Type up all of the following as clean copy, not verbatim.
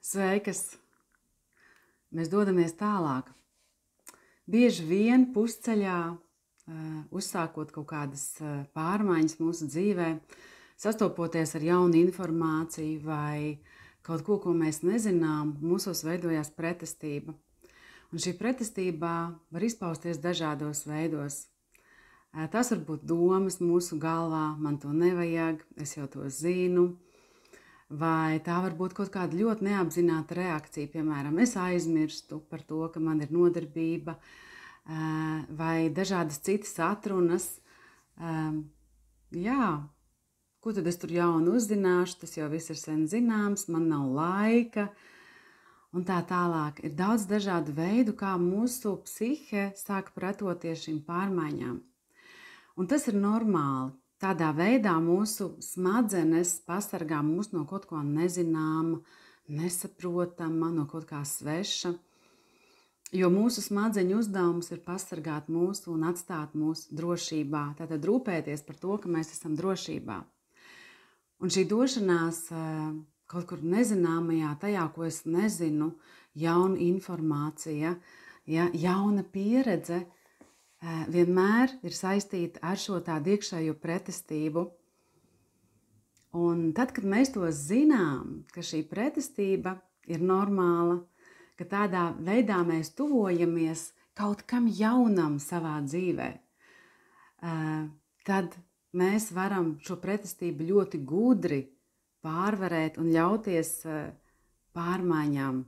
Sveikas! Mēs dodamies tālāk. Bieži vien pusceļā, uzsākot kaut kādas pārmaiņas mūsu dzīvē, sastopoties ar jaunu informāciju vai kaut ko, ko mēs nezinām, mūsos veidojās pretestība. Un šī pretestība var izpausties dažādos veidos. Tas var būt domas mūsu galvā, man to nevajag, es jau to zinu. Vai tā var būt kaut kāda ļoti neapzināta reakcija, piemēram, es aizmirstu par to, ka man ir nodarbība, vai dažādas citas atrunas. Jā, ko tad es tur jaunu uzzināšu, tas jau viss ir sen zināms, man nav laika, un tā tālāk. Ir daudz dažādu veidu, kā mūsu psihe sāk pretoties šīm pārmaiņām. Un tas ir normāli. Tādā veidā mūsu smadzenes pasargā mūs no kaut ko nezināma, nesaprotama, no kaut kā sveša. Jo mūsu smadzeņu uzdevums ir pasargāt mūs un atstāt mūs drošībā. Tātad rūpēties par to, ka mēs esam drošībā. Un šī došanās kaut kur nezināmajā, tajā, ko es nezinu, jauna informācija, jauna pieredze, vienmēr ir saistīta ar šo tādu iekšējo pretestību. Un tad, kad mēs to zinām, ka šī pretestība ir normāla, ka tādā veidā mēs tuvojamies kaut kam jaunam savā dzīvē, tad mēs varam šo pretestību ļoti gudri pārvarēt un ļauties pārmaiņām.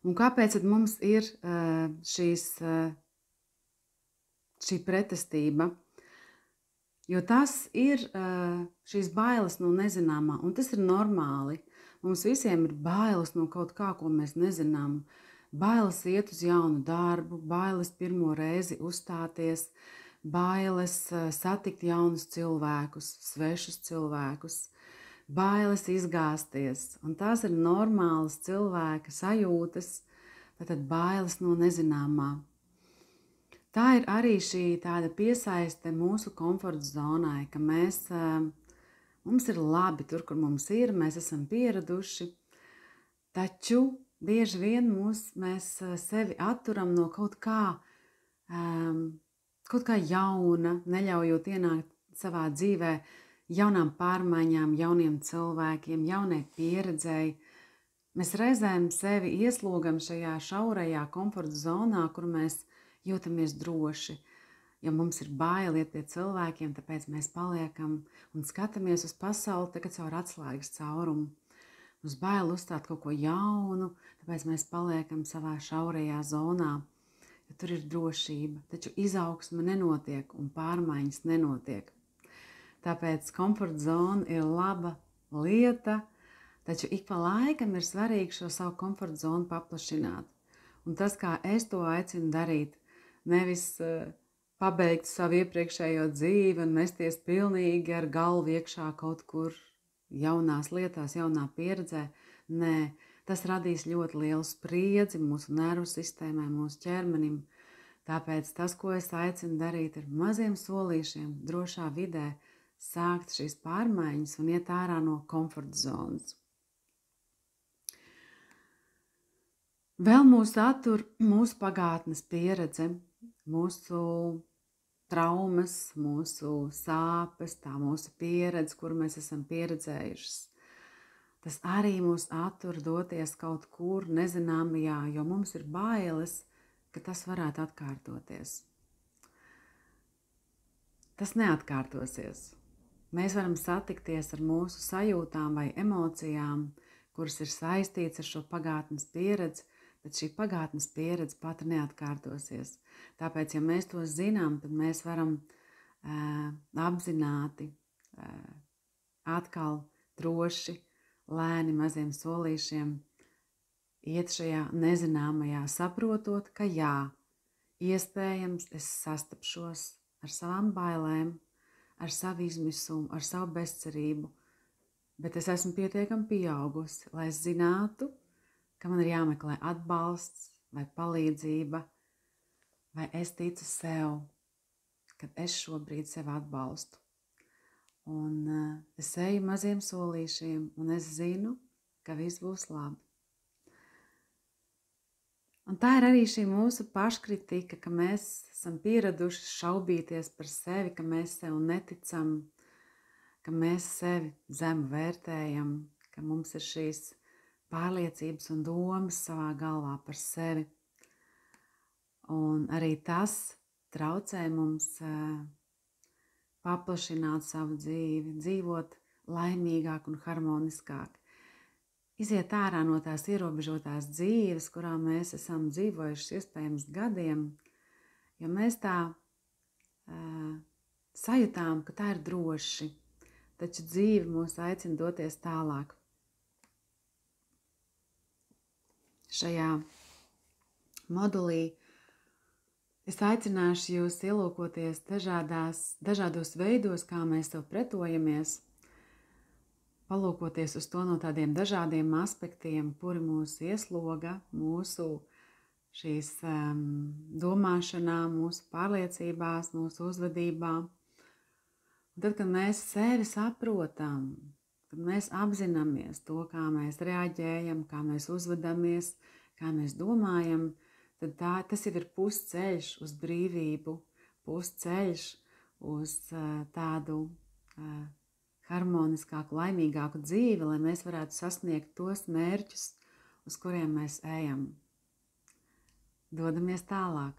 Un kāpēc tad mums ir šī pretestība? Jo tas ir šīs bailes no nezināmā, un tas ir normāli. Mums visiem ir bailes no kaut kā, ko mēs nezinām. Bailes iet uz jaunu darbu, bailes pirmo reizi uzstāties, bailes satikt jaunus cilvēkus, svešus cilvēkus, bailes izgāzties. Un tās ir normālas cilvēka sajūtas, tātad bailes no nezināmā. Tā ir arī šī tāda piesaiste mūsu komforta zonai, ka mums ir labi tur, kur mums ir, mēs esam pieraduši, taču bieži vien mēs sevi atturam no kaut kā jauna, neļaujot ienākt savā dzīvē jaunām pārmaiņām, jauniem cilvēkiem, jaunai pieredzēji. Mēs reizēm sevi ieslogam šajā šaurajā komforta zonā, kur mēs jūtamies droši, ja mums ir bail iet pie cilvēkiem, tāpēc mēs paliekam un skatāmies uz pasauli tagad caur atslēgas caurumu. Mums bail uzstāt kaut ko jaunu, tāpēc mēs paliekam savā šaurajā zonā, jo tur ir drošība, taču izaugsme nenotiek un pārmaiņas nenotiek. Tāpēc komforta zona ir laba lieta, taču ik pa laikam ir svarīgi šo savu komforta zonu paplašināt. Un tas, kā es to aicinu darīt, nevis pabeigt savu iepriekšējo dzīvi un mesties pilnīgi ar galvu iekšā kaut kur jaunās lietās, jaunā pieredzē. Nē, tas radīs ļoti lielu spriedzi mūsu nervu sistēmai, mūsu ķermenim. Tāpēc tas, ko es aicinu darīt, ir maziem solīšiem, drošā vidē, sākt šīs pārmaiņas un iet ārā no komforta zonas. Vēl mūs attur mūsu pagātnes pieredze, mūsu traumas, mūsu sāpes, tā mūsu pieredze, kuru mēs esam pieredzējušas. Tas arī mūs attur doties kaut kur nezināmajā, jo mums ir bailes, ka tas varētu atkārtoties. Tas neatkārtosies. Mēs varam satikties ar mūsu sajūtām vai emocijām, kuras ir saistītas ar šo pagātnes pieredzi, bet šī pagātnes pieredze pati neatkārtosies. Tāpēc, ja mēs to zinām, tad mēs varam apzināti, atkal droši, lēni, maziem solīšiem iet šajā nezināmajā, saprotot, ka jā, iespējams es sastapšos ar savām bailēm, ar savu izmisumu, ar savu bezcerību, bet es esmu pietiekami pieaugusi, lai es zinātu, ka man ir jāmeklē atbalsts vai palīdzība, vai es ticu sev, kad es šobrīd sevi atbalstu. Un es eju maziem solīšiem, un es zinu, ka viss būs labi. Un tā ir arī šī mūsu paškritika, ka mēs esam pieraduši šaubīties par sevi, ka mēs sev neticam, ka mēs sevi zemu vērtējam, ka mums ir šīs pārliecības un domas savā galvā par sevi. Un arī tas traucē mums paplašināt savu dzīvi, dzīvot laimīgāk un harmoniskāk. Iziet ārā no tās ierobežotās dzīves, kurā mēs esam dzīvojuši iespējams gadiem, jo mēs tā sajūtām, ka tā ir droši, taču dzīve mūs aicina doties tālāk. Šajā modulī es aicināšu jūs ielūkoties dažādos veidos, kā mēs sev pretojamies, palūkoties uz to no tādiem dažādiem aspektiem, kuri mūs iesloga, mūsu šīs domāšanā, mūsu pārliecībās, mūsu uzvedībā. Un tad, kad mēs sevi saprotam, kad mēs apzināmies to, kā mēs reaģējam, kā mēs uzvedamies, kā mēs domājam, tad tas jau ir pusceļš uz brīvību, pusceļš uz tādu harmoniskāku, laimīgāku dzīvi, lai mēs varētu sasniegt tos mērķus, uz kuriem mēs ejam. Dodamies tālāk.